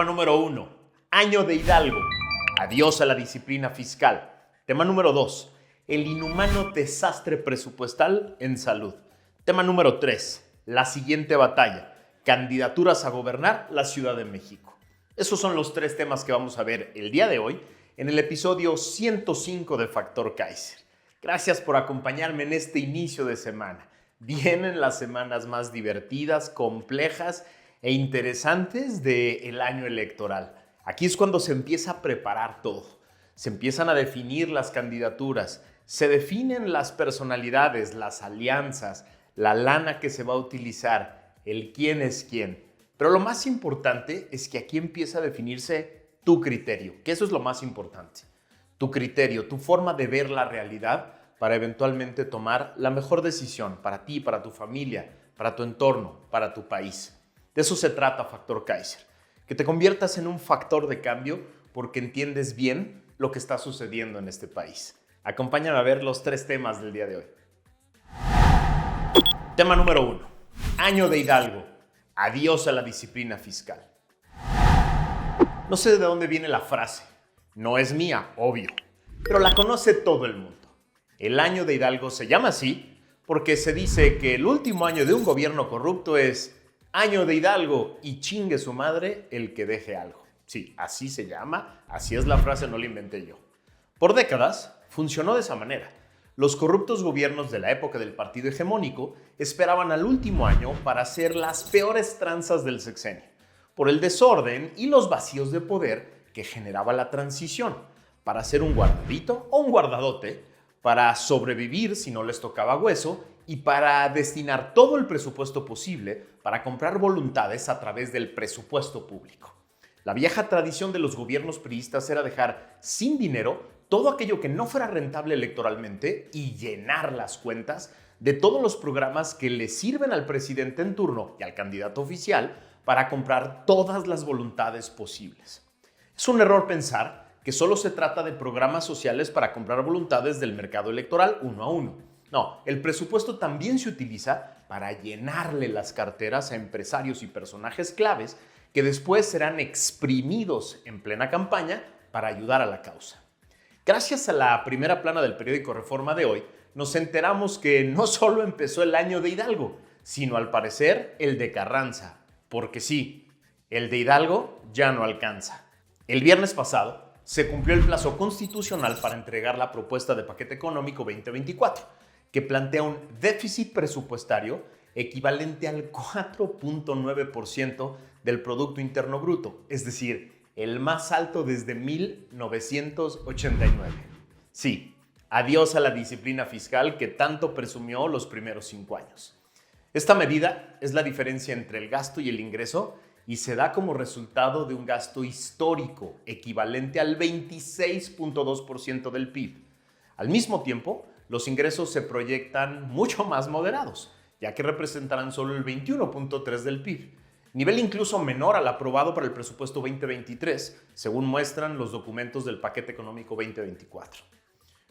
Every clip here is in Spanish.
Tema número 1. Año de Hidalgo. Adiós a la disciplina fiscal. Tema número 2. El inhumano desastre presupuestal en salud. Tema número 3. La siguiente batalla. Candidaturas a gobernar la Ciudad de México. Esos son los 3 temas que vamos a ver el día de hoy en el episodio 105 de Factor Kaiser. Gracias por acompañarme en este inicio de semana. Vienen las semanas más divertidas, complejas e interesantes del año electoral. Aquí es cuando se empieza a preparar todo. Se empiezan a definir las candidaturas, se definen las personalidades, las alianzas, la lana que se va a utilizar, el quién es quién. Pero lo más importante es que aquí empieza a definirse tu criterio, que eso es lo más importante. Tu criterio, tu forma de ver la realidad para eventualmente tomar la mejor decisión para ti, para tu familia, para tu entorno, para tu país. De eso se trata Factor Kaiser, que te conviertas en un factor de cambio porque entiendes bien lo que está sucediendo en este país. Acompáñame a ver los 3 temas del día de hoy. Tema número 1. Año de Hidalgo. Adiós a la disciplina fiscal. No sé de dónde viene la frase. No es mía, obvio, pero la conoce todo el mundo. El año de Hidalgo se llama así porque se dice que el último año de un gobierno corrupto es año de Hidalgo y chingue su madre el que deje algo. Sí, así se llama, así es la frase, no la inventé yo. Por décadas funcionó de esa manera. Los corruptos gobiernos de la época del partido hegemónico esperaban al último año para hacer las peores tranzas del sexenio, por el desorden y los vacíos de poder que generaba la transición, para hacer un guardadito o un guardadote, para sobrevivir si no les tocaba hueso y para destinar todo el presupuesto posible para comprar voluntades a través del presupuesto público. La vieja tradición de los gobiernos priistas era dejar sin dinero todo aquello que no fuera rentable electoralmente y llenar las cuentas de todos los programas que le sirven al presidente en turno y al candidato oficial para comprar todas las voluntades posibles. Es un error pensar que solo se trata de programas sociales para comprar voluntades del mercado electoral uno a uno. No, el presupuesto también se utiliza para llenarle las carteras a empresarios y personajes claves que después serán exprimidos en plena campaña para ayudar a la causa. Gracias a la primera plana del periódico Reforma de hoy, nos enteramos que no solo empezó el año de Hidalgo, sino al parecer el de Carranza. Porque sí, el de Hidalgo ya no alcanza. El viernes pasado se cumplió el plazo constitucional para entregar la propuesta de paquete económico 2024, que plantea un déficit presupuestario equivalente al 4.9% del Producto Interno Bruto, es decir, el más alto desde 1989. Sí, adiós a la disciplina fiscal que tanto presumió los primeros 5 años. Esta medida es la diferencia entre el gasto y el ingreso y se da como resultado de un gasto histórico equivalente al 26.2% del PIB. Al mismo tiempo, los ingresos se proyectan mucho más moderados, ya que representarán solo el 21.3% del PIB, nivel incluso menor al aprobado para el presupuesto 2023, según muestran los documentos del paquete económico 2024.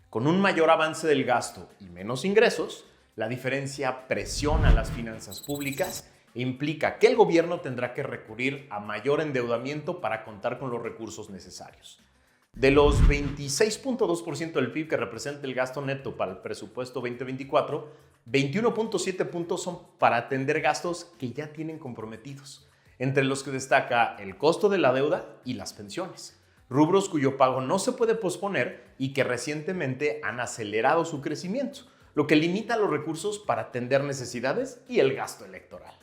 Con un mayor avance del gasto y menos ingresos, la diferencia presiona las finanzas públicas e implica que el gobierno tendrá que recurrir a mayor endeudamiento para contar con los recursos necesarios. De los 26.2% del PIB que representa el gasto neto para el presupuesto 2024, 21.7 puntos son para atender gastos que ya tienen comprometidos, entre los que destaca el costo de la deuda y las pensiones, rubros cuyo pago no se puede posponer y que recientemente han acelerado su crecimiento, lo que limita los recursos para atender necesidades y el gasto electoral.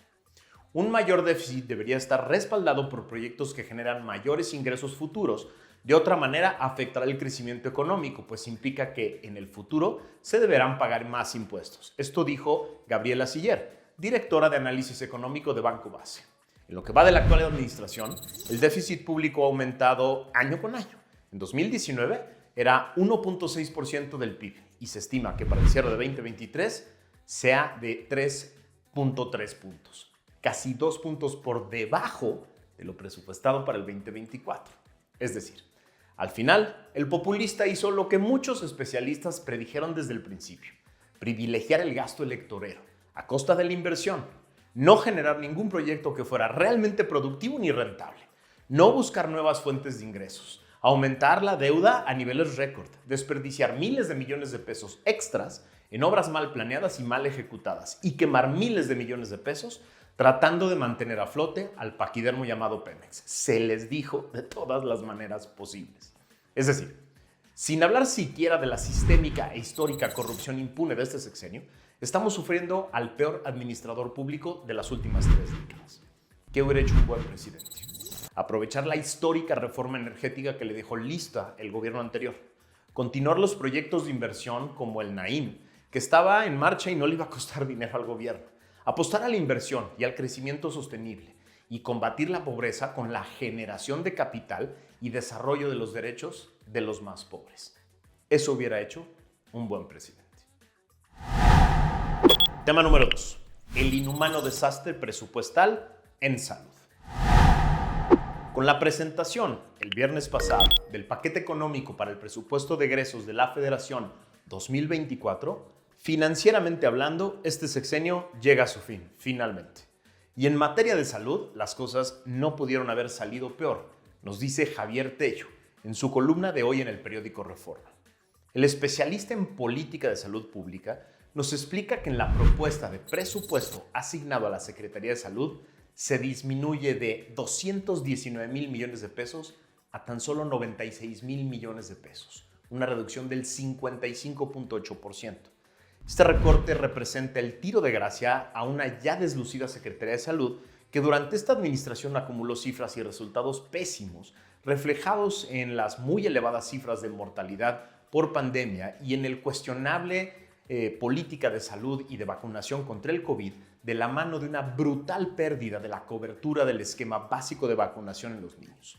Un mayor déficit debería estar respaldado por proyectos que generan mayores ingresos futuros. De otra manera, afectará el crecimiento económico, pues implica que en el futuro se deberán pagar más impuestos. Esto dijo Gabriela Siller, directora de análisis económico de Banco Base. En lo que va de la actual administración, el déficit público ha aumentado año con año. En 2019 era 1.6% del PIB y se estima que para el cierre de 2023 sea de 3.3 puntos. Casi 2 puntos por debajo de lo presupuestado para el 2024. Es decir, al final, el populista hizo lo que muchos especialistas predijeron desde el principio: privilegiar el gasto electorero a costa de la inversión, no generar ningún proyecto que fuera realmente productivo ni rentable, no buscar nuevas fuentes de ingresos, aumentar la deuda a niveles récord, desperdiciar miles de millones de pesos extras en obras mal planeadas y mal ejecutadas y quemar miles de millones de pesos tratando de mantener a flote al paquidermo llamado Pemex. Se les dijo de todas las maneras posibles. Es decir, sin hablar siquiera de la sistémica e histórica corrupción impune de este sexenio, estamos sufriendo al peor administrador público de las últimas 3 décadas. ¿Qué hubiera hecho un buen presidente? Aprovechar la histórica reforma energética que le dejó lista el gobierno anterior. Continuar los proyectos de inversión como el Naim, que estaba en marcha y no le iba a costar dinero al gobierno. Apostar a la inversión y al crecimiento sostenible y combatir la pobreza con la generación de capital y desarrollo de los derechos de los más pobres. Eso hubiera hecho un buen presidente. Tema número 2. El inhumano desastre presupuestal en salud. Con la presentación el viernes pasado del paquete económico para el presupuesto de egresos de la Federación 2024, financieramente hablando, este sexenio llega a su fin, finalmente. Y en materia de salud, las cosas no pudieron haber salido peor, nos dice Javier Tello en su columna de hoy en el periódico Reforma. El especialista en política de salud pública nos explica que en la propuesta de presupuesto asignado a la Secretaría de Salud se disminuye de 219,000 millones de pesos a tan solo 96,000 millones de pesos, una reducción del 55.8%. Este recorte representa el tiro de gracia a una ya deslucida Secretaría de Salud que durante esta administración acumuló cifras y resultados pésimos, reflejados en las muy elevadas cifras de mortalidad por pandemia y en el cuestionable política de salud y de vacunación contra el COVID, de la mano de una brutal pérdida de la cobertura del esquema básico de vacunación en los niños.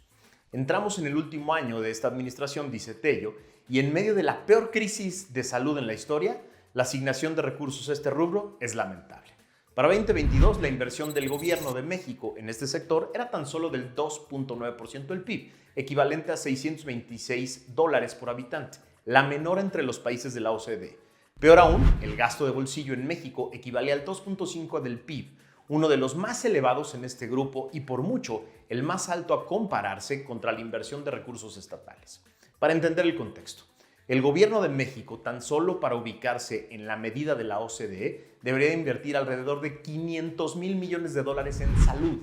Entramos en el último año de esta administración, dice Tello, y en medio de la peor crisis de salud en la historia, la asignación de recursos a este rubro es lamentable. Para 2022, la inversión del gobierno de México en este sector era tan solo del 2.9% del PIB, equivalente a $626 por habitante, la menor entre los países de la OCDE. Peor aún, el gasto de bolsillo en México equivale al 2.5% del PIB, uno de los más elevados en este grupo y por mucho el más alto a compararse contra la inversión de recursos estatales. Para entender el contexto, el gobierno de México, tan solo para ubicarse en la medida de la OCDE, debería invertir alrededor de $500,000 millones en salud.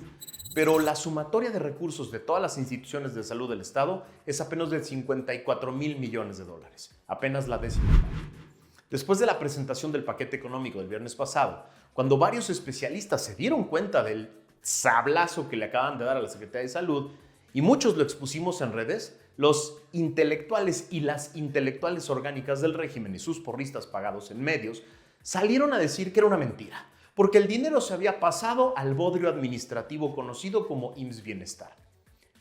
Pero la sumatoria de recursos de todas las instituciones de salud del Estado es apenas de $54,000 millones, apenas la décima parte. Después de la presentación del paquete económico del viernes pasado, cuando varios especialistas se dieron cuenta del sablazo que le acaban de dar a la Secretaría de Salud, y muchos lo expusimos en redes, los intelectuales y las intelectuales orgánicas del régimen y sus porristas pagados en medios salieron a decir que era una mentira, porque el dinero se había pasado al bodrio administrativo conocido como IMSS Bienestar.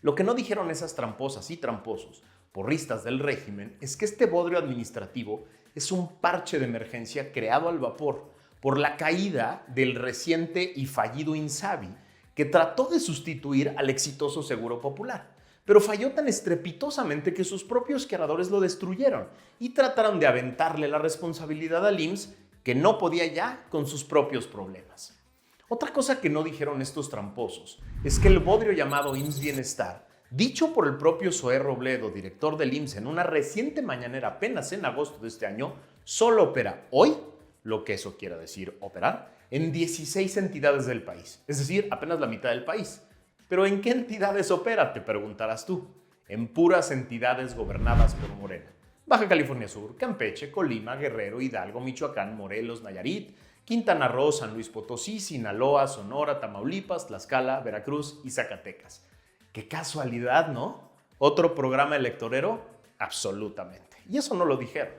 Lo que no dijeron esas tramposas y tramposos porristas del régimen es que este bodrio administrativo es un parche de emergencia creado al vapor por la caída del reciente y fallido INSABI, que trató de sustituir al exitoso Seguro Popular, pero falló tan estrepitosamente que sus propios creadores lo destruyeron y trataron de aventarle la responsabilidad al IMSS, que no podía ya con sus propios problemas. Otra cosa que no dijeron estos tramposos es que el bodrio llamado IMSS Bienestar, dicho por el propio Zoé Robledo, director del IMSS, en una reciente mañanera apenas en agosto de este año, solo opera hoy, lo que eso quiera decir operar, en 16 entidades del país, es decir, apenas la mitad del país. ¿Pero en qué entidades opera?, te preguntarás tú. En puras entidades gobernadas por Morena. Baja California Sur, Campeche, Colima, Guerrero, Hidalgo, Michoacán, Morelos, Nayarit, Quintana Roo, San Luis Potosí, Sinaloa, Sonora, Tamaulipas, Tlaxcala, Veracruz y Zacatecas. ¡Qué casualidad!, ¿no? ¿Otro programa electorero? Absolutamente. Y eso no lo dijeron.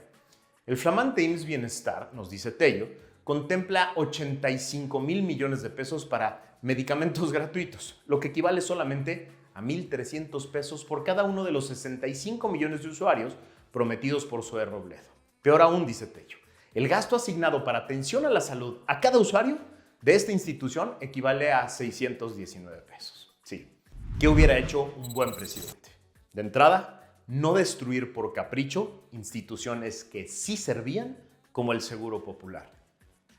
El flamante IMSS Bienestar, nos dice Tello, contempla 85,000 millones de pesos para medicamentos gratuitos, lo que equivale solamente a 1,300 pesos por cada uno de los 65 millones de usuarios prometidos por Zoé Robledo. Peor aún, dice Tello, el gasto asignado para atención a la salud a cada usuario de esta institución equivale a 619 pesos. Sí, ¿qué hubiera hecho un buen presidente? De entrada, no destruir por capricho instituciones que sí servían, como el Seguro Popular.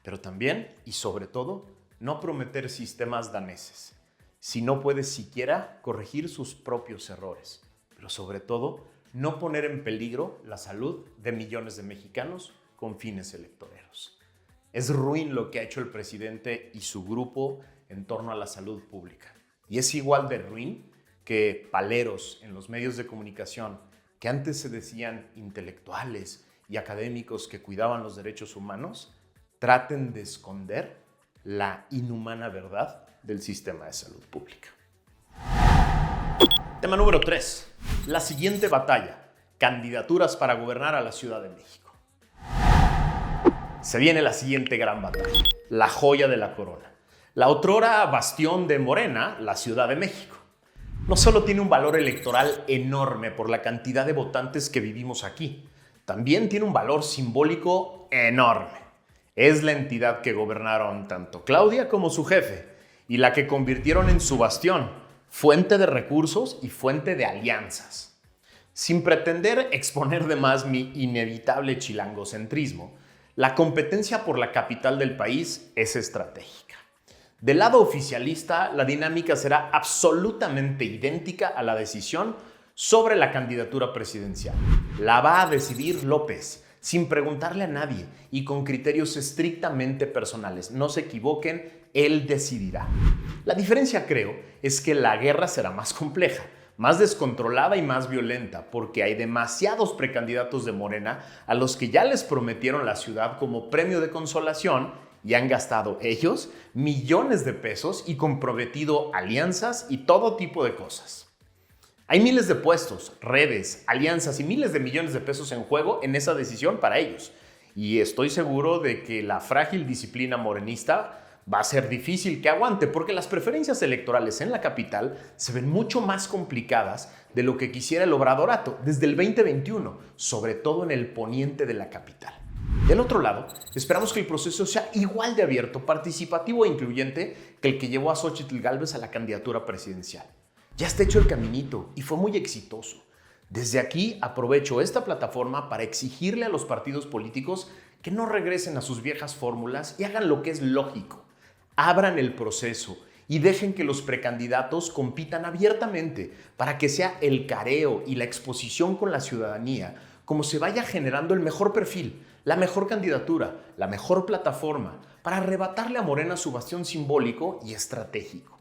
Pero también, y sobre todo, no prometer sistemas daneses. si no puede siquiera corregir sus propios errores? Pero sobre todo, no poner en peligro la salud de millones de mexicanos con fines electoreros. Es ruin lo que ha hecho el presidente y su grupo en torno a la salud pública. Y es igual de ruin que paleros en los medios de comunicación que antes se decían intelectuales y académicos que cuidaban los derechos humanos, traten de esconder la inhumana verdad del sistema de salud pública. Tema número 3. La siguiente batalla. Candidaturas para gobernar a la Ciudad de México. Se viene la siguiente gran batalla. La joya de la corona. La otrora bastión de Morena, la Ciudad de México. No solo tiene un valor electoral enorme por la cantidad de votantes que vivimos aquí, también tiene un valor simbólico enorme. Es la entidad que gobernaron tanto Claudia como su jefe y la que convirtieron en su bastión, fuente de recursos y fuente de alianzas. Sin pretender exponer de más mi inevitable chilangocentrismo, la competencia por la capital del país es estratégica. Del lado oficialista, la dinámica será absolutamente idéntica a la decisión sobre la candidatura presidencial. La va a decidir López, sin preguntarle a nadie y con criterios estrictamente personales. No se equivoquen, él decidirá. La diferencia, creo, es que la guerra será más compleja, más descontrolada y más violenta, porque hay demasiados precandidatos de Morena a los que ya les prometieron la ciudad como premio de consolación y han gastado ellos millones de pesos y comprometido alianzas y todo tipo de cosas. Hay miles de puestos, redes, alianzas y miles de millones de pesos en juego en esa decisión para ellos. Y estoy seguro de que la frágil disciplina morenista va a ser difícil que aguante, porque las preferencias electorales en la capital se ven mucho más complicadas de lo que quisiera el obradorato desde el 2021, sobre todo en el poniente de la capital. Del otro lado, esperamos que el proceso sea igual de abierto, participativo e incluyente que el que llevó a Xóchitl Gálvez a la candidatura presidencial. Ya está hecho el caminito y fue muy exitoso. Desde aquí aprovecho esta plataforma para exigirle a los partidos políticos que no regresen a sus viejas fórmulas y hagan lo que es lógico. Abran el proceso y dejen que los precandidatos compitan abiertamente para que sea el careo y la exposición con la ciudadanía como se vaya generando el mejor perfil, la mejor candidatura, la mejor plataforma para arrebatarle a Morena su bastión simbólico y estratégico.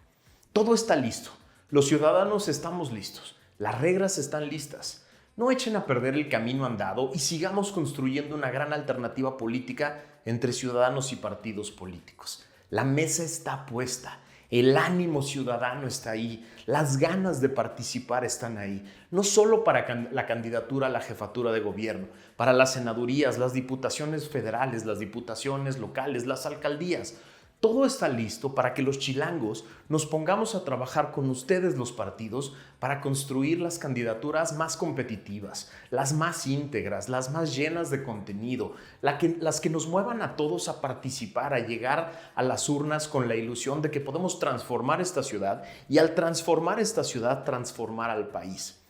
Todo está listo. Los ciudadanos estamos listos. Las reglas están listas. No echen a perder el camino andado y sigamos construyendo una gran alternativa política entre ciudadanos y partidos políticos. La mesa está puesta. El ánimo ciudadano está ahí, las ganas de participar están ahí, no solo para la candidatura a la jefatura de gobierno, para las senadurías, las diputaciones federales, las diputaciones locales, las alcaldías. Todo está listo para que los chilangos nos pongamos a trabajar con ustedes los partidos para construir las candidaturas más competitivas, las más íntegras, las más llenas de contenido, las que nos muevan a todos a participar, a llegar a las urnas con la ilusión de que podemos transformar esta ciudad y al transformar esta ciudad, transformar al país.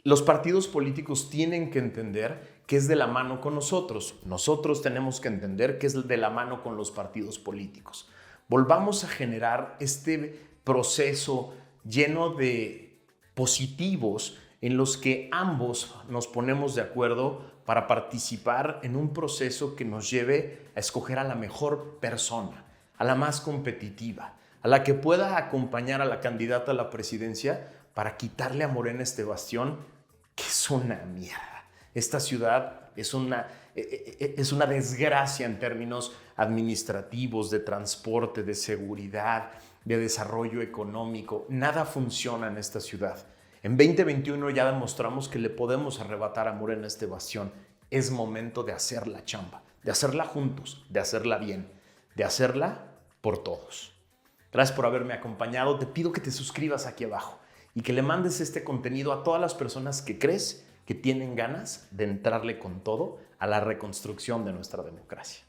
Los partidos políticos tienen que entender que es de la mano con nosotros. Nosotros tenemos que entender que es de la mano con los partidos políticos. Volvamos a generar este proceso lleno de positivos en los que ambos nos ponemos de acuerdo para participar en un proceso que nos lleve a escoger a la mejor persona, a la más competitiva, a la que pueda acompañar a la candidata a la presidencia para quitarle a Morena este bastión que es una mierda. Esta ciudad es una desgracia en términos administrativos, de transporte, de seguridad, de desarrollo económico. Nada funciona en esta ciudad. En 2021 ya demostramos que le podemos arrebatar a Morena este bastión. Es momento de hacer la chamba, de hacerla juntos, de hacerla bien, de hacerla por todos. Gracias por haberme acompañado. Te pido que te suscribas aquí abajo y que le mandes este contenido a todas las personas que crees que tienen ganas de entrarle con todo a la reconstrucción de nuestra democracia.